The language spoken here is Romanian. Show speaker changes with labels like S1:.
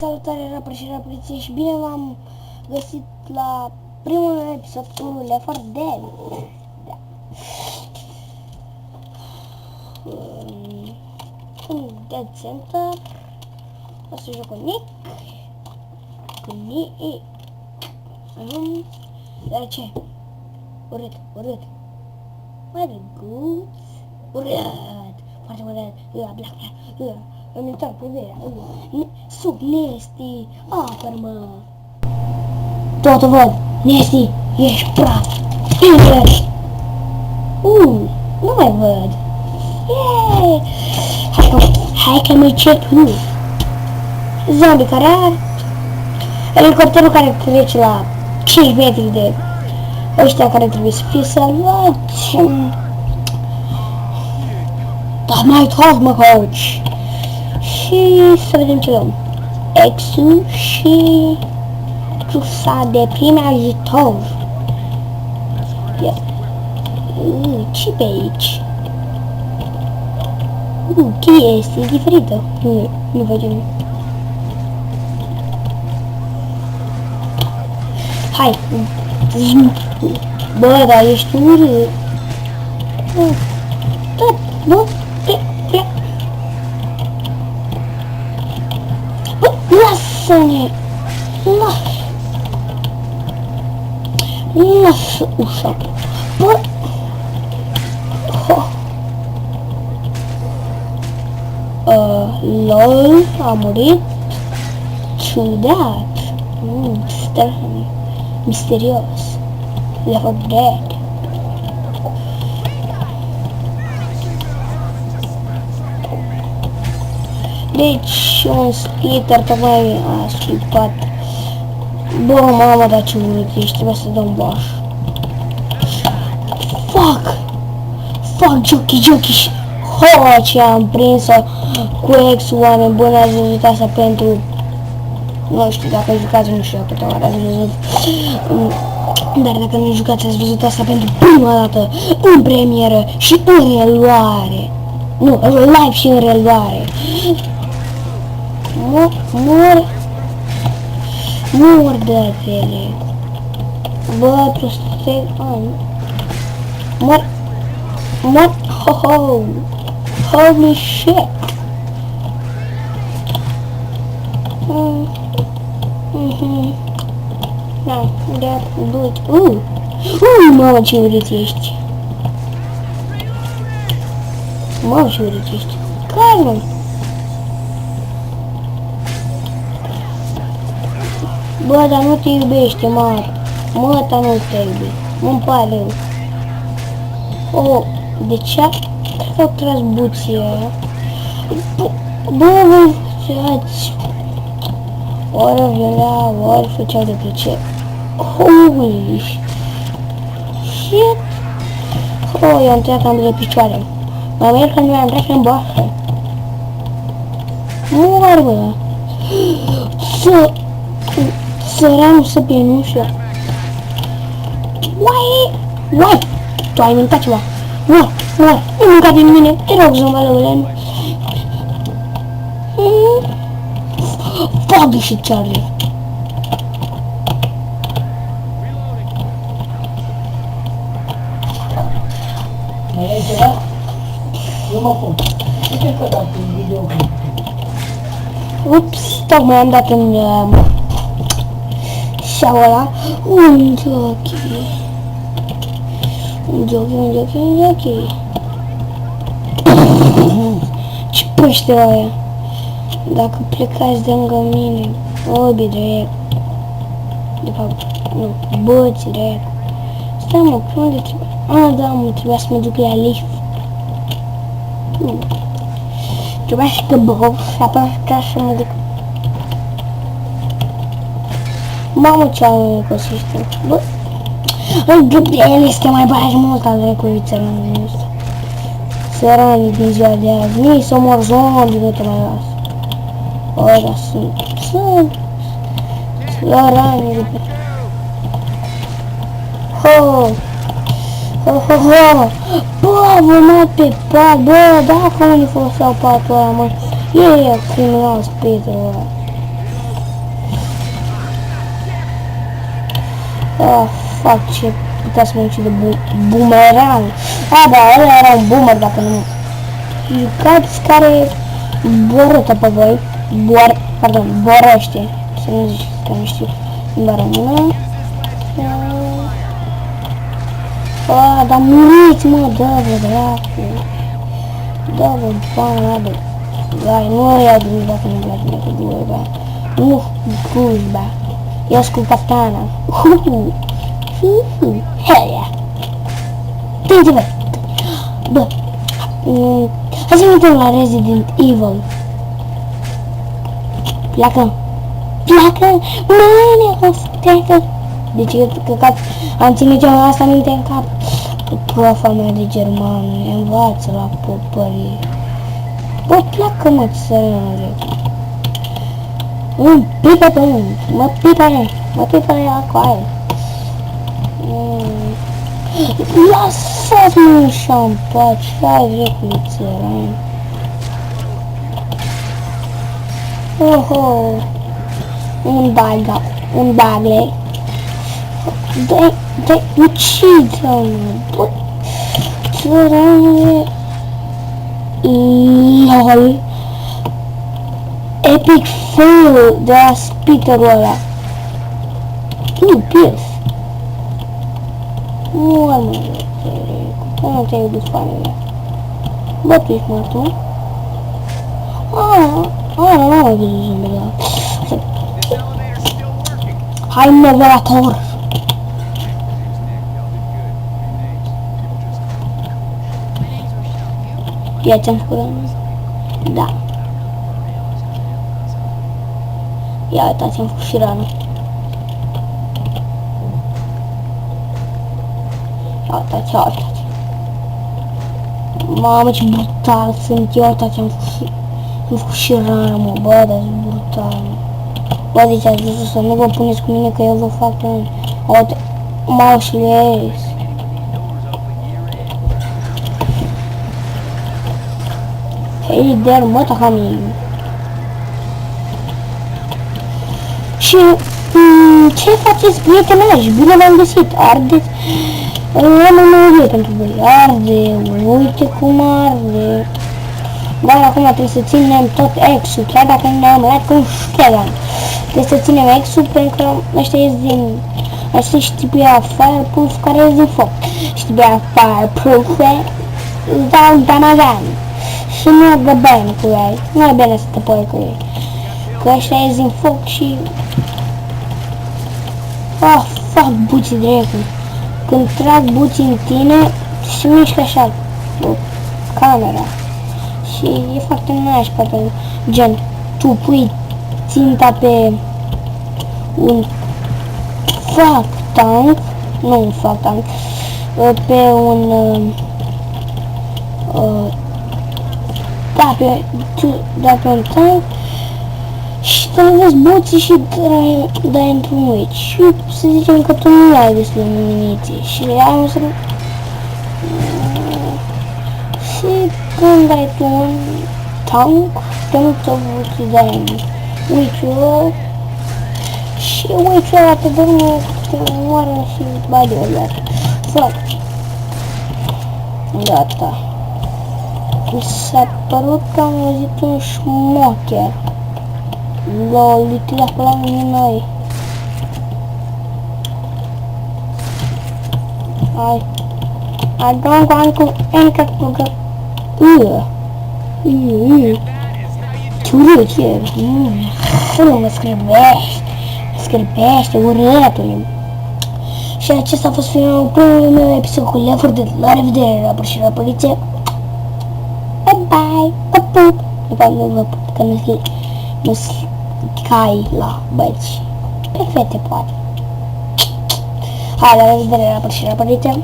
S1: Salutare, rapări și raprițe, și bine v-am găsit la primul episod cu Left 4 Dead. Da. Un Dead Center. O să joc cu Nick. Dar ce? Urât. Mai drăguț. Urât. Foarte urât. Black. Îmi întorc privirea. Sub Nesty. Apăr-mă. Tot văd. Nesty, ești praf. Nu mai văd. Yay! Hai că mi-i ce tu. Zombie care are. Elicopterul care trece la 5 metri de ăștia care trebuie să fie salvați. Dar mai tot mă coach. Și să vedem ce luăm. Exu și trusa de prime ajutor. Ce pe aici? Cheia este diferită. Nu vedem. Hai. Bă, dar ești urât. Bă, lasă-ne! Lasă ușa! Bă! LOL a murit? Ciudat! Misterios! Left 4 Dead! Deci, un splitter tocmai a schipat. Bă, mamă, dar ce urât ești, trebuie să dăm baș. Fuck, Jockey. Ho, ce am prins-o cu ex-ul, oameni buni, ați văzut asta pentru... Nu știu dacă jucați, nu știu câte ori ați văzut. Dar dacă nu jucați, ați văzut asta pentru prima dată, în premieră și în reluare. Nu, live și în reluare. Mor de tele. Bă, proste... Mor. Ho. Holy shit. Da, do it. Mamă, ce urât ești. Mamă, ce urât ești. Care, mă? Bă, dar nu te iubește, mă, dar nu te iubește, nu-mi pare rău. Oh, de ce? Cred că au tras buții aia. Bă, voi făceați. Ori viola, ori făceau de plăcere. Holy shit. Oh, i-am tăiat ambele picioare. Mai merg că nu mi-am tras în boastră. Mor, bă. Săream să penușă. Uai! Tu ai mâncat ceva. Nu mânca din mine. Te rog, zombalăule. Fagă și Charlie.
S2: Mai ai ceva? Eu mă pun. De ce că dat în videoclip?
S1: Ups, tocmai am dat în șaua ăla un jockey. Ce păște aia. Dacă plecați de lângă mine, obi drept. De fapt, nu, băți drept. Stai, mă, pe unde trebuie? Da, mă, trebuia să mă duc la lift. Trebuia să căbău și apoi să mă duc. Mamă, ce am în ecosistem. Bă, el este mai bagi mult al recuițelor din ăsta. Săranii din ziua de azi. Mie să mor zombie, nu te mai las. Ăia sunt săranii de pe... Ho! Bă, vă mat pe pat, bă, dacă unii foloseau patul ăla, mă. E criminal spitul ăla. Ah, fac ce putea să mă ucide bumerang. A, da, ăla era un boomer dacă nu jucați care borută pe voi. Borește. Să nu zici că nu știu limba română. A, dar muriți, mă, dă-vă, dracu. Dă-vă, bana, bă. Gai, nu ia duși dacă nu-mi place dacă duși, bă. Nu duși, bă. Eu sunt cu captana. Hell yeah. Tinte, bă. Bă. Hai să ne uităm la Resident Evil. Pleacă. Mâine, o stecă. Deci, căcat, am ținut eu asta minte în cap. Profa mea de germană, învață la popărie. Bă, pleacă, mă, țărânule. Îmi pică pe mine, mă pică la coaie. Lăsați-mă așa în pace, hai vrecului țăran. Oho, un bagle. Dai, ucide-mă, bă, țărane. LOL. Epic fail de la spiterul ăla. Nu, pies. Nu, mă, cum nu te-ai iubit spaniile? Bă, tu ești mort, mă? Nu am văzut zâmbele ăla. Hai, moderator! Ia ți-am făcut rană? Da. Ia uitați, ți-am făcut și rană. Ia uitați. Mamă, ce brutal sunt eu, uitați, am făcut și rană, mă, bă, dar sunt brutal. Bă, deci ați zis să nu vă puneți cu mine că eu vă fac rană. Uite, maușile ies. Hey there, mă, tahami. Și ce faceți, prieteni mei? Bine v-am găsit. Ardeți. Rămâne pentru voi. Arde. Uite cum arde. Dar acum trebuie să ținem tot X-ul. Chiar dacă nu ne-am luat cum ștegan. Trebuie să ținem X-ul pentru că ăștia ies din... Ăștia și tipul aia fireproof care ies din foc. Și tipul aia fireproof îți dau un damagan. Și nu dă bani cu ei. Nu e bine să te pui cu ei. Că ăștia ies din foc și... fac buții dracu. Când trag buții în tine și mișcă așa camera. Și e foarte nașpa pe gen. Tu pui ținta pe un tank. Nu un tank. Pe un... da, pe un tank. Și te vezi buții și dai într-un aici. Și să zicem că tu nu ai destul de muniție. Și am să... Și când dai tu un tank, te nu te buții dai witch-ul. Și witch-ul ăla te dă te moară și bai de ăla. Frate. Gata. Mi s-a părut că am auzit un șmocher. L-au litigat pe la mine noi. I don't want to enter to the... Ce urât e. Nu mă scârbește, urâtule. Și acesta a fost finalul primului meu episod cu Left 4 Dead. La revedere, rapăr și rapărițe. Bye bye, pup. De fapt nu vă pup, că nu cai la băieți. Pe fete poate. Hai, la revedere, rapăr și rapărițe.